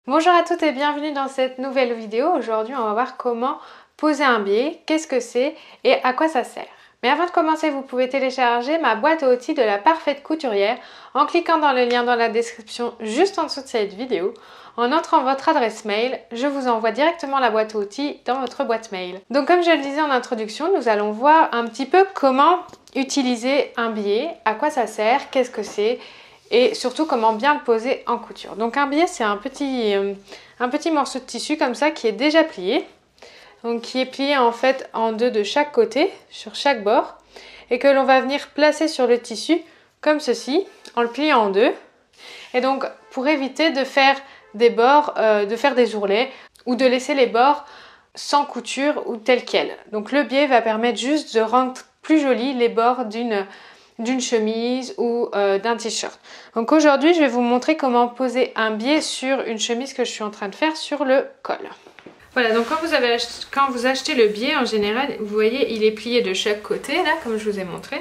Bonjour à toutes et bienvenue dans cette nouvelle vidéo. Aujourd'hui on va voir comment poser un biais, qu'est-ce que c'est et à quoi ça sert. Mais avant de commencer, vous pouvez télécharger ma boîte à outils de la parfaite couturière en cliquant dans le lien dans la description juste en dessous de cette vidéo. En entrant votre adresse mail, je vous envoie directement la boîte à outils dans votre boîte mail. Donc comme je le disais en introduction, nous allons voir un petit peu comment utiliser un biais, à quoi ça sert, qu'est-ce que c'est et surtout comment bien le poser en couture. Donc un biais, c'est un petit morceau de tissu comme ça qui est déjà plié. Donc qui est plié en fait en deux de chaque côté, sur chaque bord, et que l'on va venir placer sur le tissu comme ceci, en le pliant en deux. Et donc pour éviter de faire des bords, de faire des ourlets, ou de laisser les bords sans couture ou tels quels. Donc le biais va permettre juste de rendre plus jolis les bords d'une chemise ou d'un t-shirt. Donc aujourd'hui je vais vous montrer comment poser un biais sur une chemise que je suis en train de faire sur le col. Voilà, donc quand vous achetez le biais, en général, vous voyez, il est plié de chaque côté, là, comme je vous ai montré.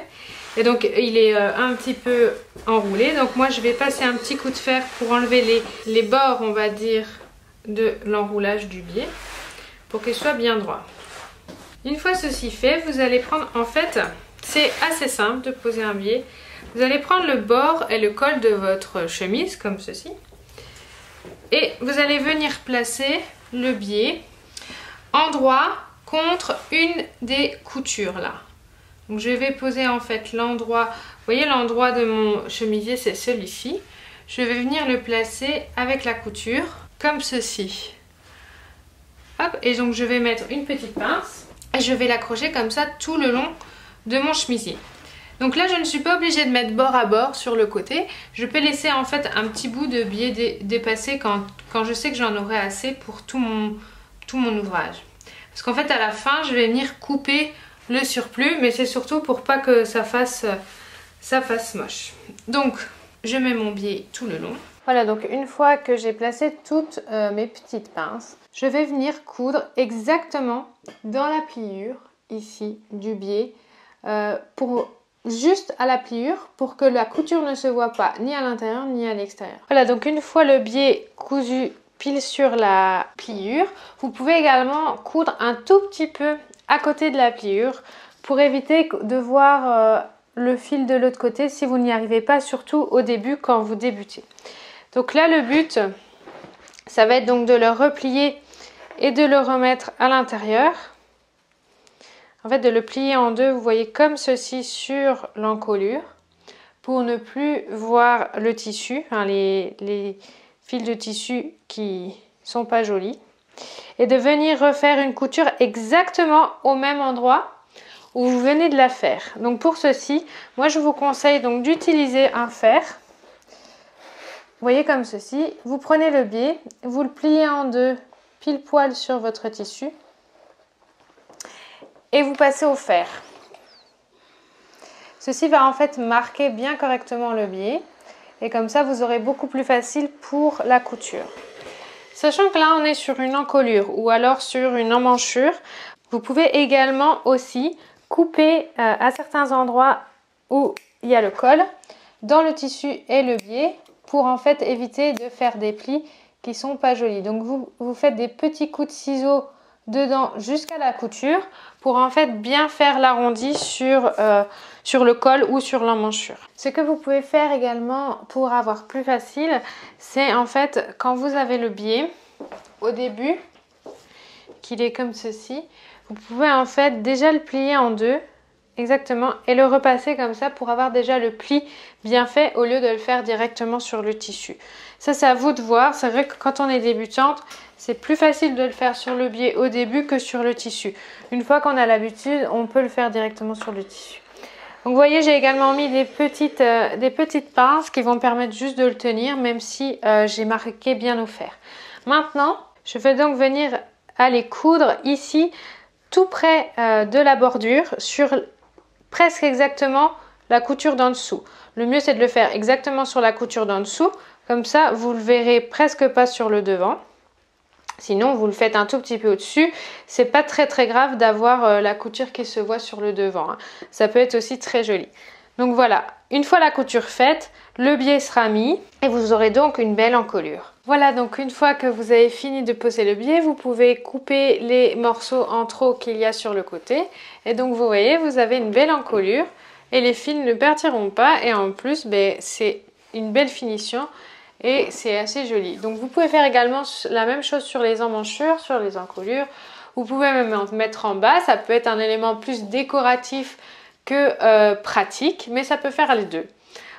Et donc, il est un petit peu enroulé. Donc, moi, je vais passer un petit coup de fer pour enlever les bords, on va dire, de l'enroulage du biais, pour qu'il soit bien droit. Une fois ceci fait, vous allez prendre, en fait, c'est assez simple de poser un biais. Vous allez prendre le bord et le col de votre chemise, comme ceci. Et vous allez venir placer le biais endroit contre une des coutures là. Donc je vais poser en fait l'endroit, vous voyez l'endroit de mon chemisier c'est celui-ci. Je vais venir le placer avec la couture comme ceci. Hop, et donc je vais mettre une petite pince et je vais l'accrocher comme ça tout le long de mon chemisier. Donc là je ne suis pas obligée de mettre bord à bord sur le côté. Je peux laisser en fait un petit bout de biais dépasser quand je sais que j'en aurai assez pour tout mon ouvrage. Parce qu'en fait à la fin je vais venir couper le surplus, mais c'est surtout pour pas que ça fasse moche. Donc je mets mon biais tout le long. Voilà, donc une fois que j'ai placé toutes mes petites pinces, je vais venir coudre exactement dans la pliure ici du biais juste à la pliure pour que la couture ne se voit pas ni à l'intérieur ni à l'extérieur. Voilà, donc une fois le biais cousu pile sur la pliure, vous pouvez également coudre un tout petit peu à côté de la pliure pour éviter de voir le fil de l'autre côté si vous n'y arrivez pas, surtout au début quand vous débutez. Donc là le but, ça va être donc de le replier et de le remettre à l'intérieur. En fait, de le plier en deux, vous voyez, comme ceci sur l'encolure, pour ne plus voir le tissu, hein, les fils de tissu qui sont pas jolis. Et de venir refaire une couture exactement au même endroit où vous venez de la faire. Donc pour ceci, moi je vous conseille donc d'utiliser un fer. Vous voyez comme ceci, vous prenez le biais, vous le pliez en deux pile poil sur votre tissu. Et vous passez au fer. Ceci va en fait marquer bien correctement le biais et comme ça vous aurez beaucoup plus facile pour la couture. Sachant que là on est sur une encolure ou alors sur une emmanchure, vous pouvez également aussi couper à certains endroits où il y a le col dans le tissu et le biais pour en fait éviter de faire des plis qui sont pas jolis. Donc vous faites des petits coups de ciseaux dedans jusqu'à la couture pour en fait bien faire l'arrondi sur le col ou sur l'emmanchure. Ce que vous pouvez faire également pour avoir plus facile, c'est en fait quand vous avez le biais au début, qu'il est comme ceci, vous pouvez en fait déjà le plier en deux exactement et le repasser comme ça pour avoir déjà le pli bien fait au lieu de le faire directement sur le tissu. Ça c'est à vous de voir. C'est vrai que quand on est débutante, c'est plus facile de le faire sur le biais au début que sur le tissu. Une fois qu'on a l'habitude, on peut le faire directement sur le tissu. Donc vous voyez, j'ai également mis des petites pinces qui vont permettre juste de le tenir, même si j'ai marqué bien au fer. Maintenant, je vais donc venir aller coudre ici, tout près de la bordure, sur presque exactement la couture d'en dessous. Le mieux c'est de le faire exactement sur la couture d'en dessous, comme ça vous le verrez presque pas sur le devant. Sinon vous le faites un tout petit peu au-dessus, c'est pas très grave d'avoir la couture qui se voit sur le devant, hein. Ça peut être aussi très joli. Donc voilà, une fois la couture faite, le biais sera mis et vous aurez donc une belle encolure. Voilà, donc une fois que vous avez fini de poser le biais, vous pouvez couper les morceaux en trop qu'il y a sur le côté. Et donc vous voyez, vous avez une belle encolure et les fils ne partiront pas. Et en plus, c'est une belle finition et c'est assez joli. Donc vous pouvez faire également la même chose sur les emmanchures, sur les encolures. Vous pouvez même en mettre en bas, ça peut être un élément plus décoratif que pratique, mais ça peut faire les deux.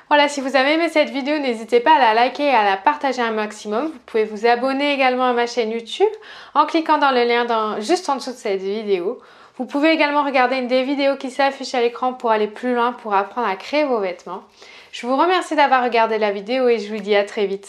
Voilà, si vous avez aimé cette vidéo, n'hésitez pas à la liker et à la partager un maximum. Vous pouvez vous abonner également à ma chaîne YouTube en cliquant dans le lien juste en dessous de cette vidéo. Vous pouvez également regarder une des vidéos qui s'affichent à l'écran pour aller plus loin, pour apprendre à créer vos vêtements. Je vous remercie d'avoir regardé la vidéo et je vous dis à très vite.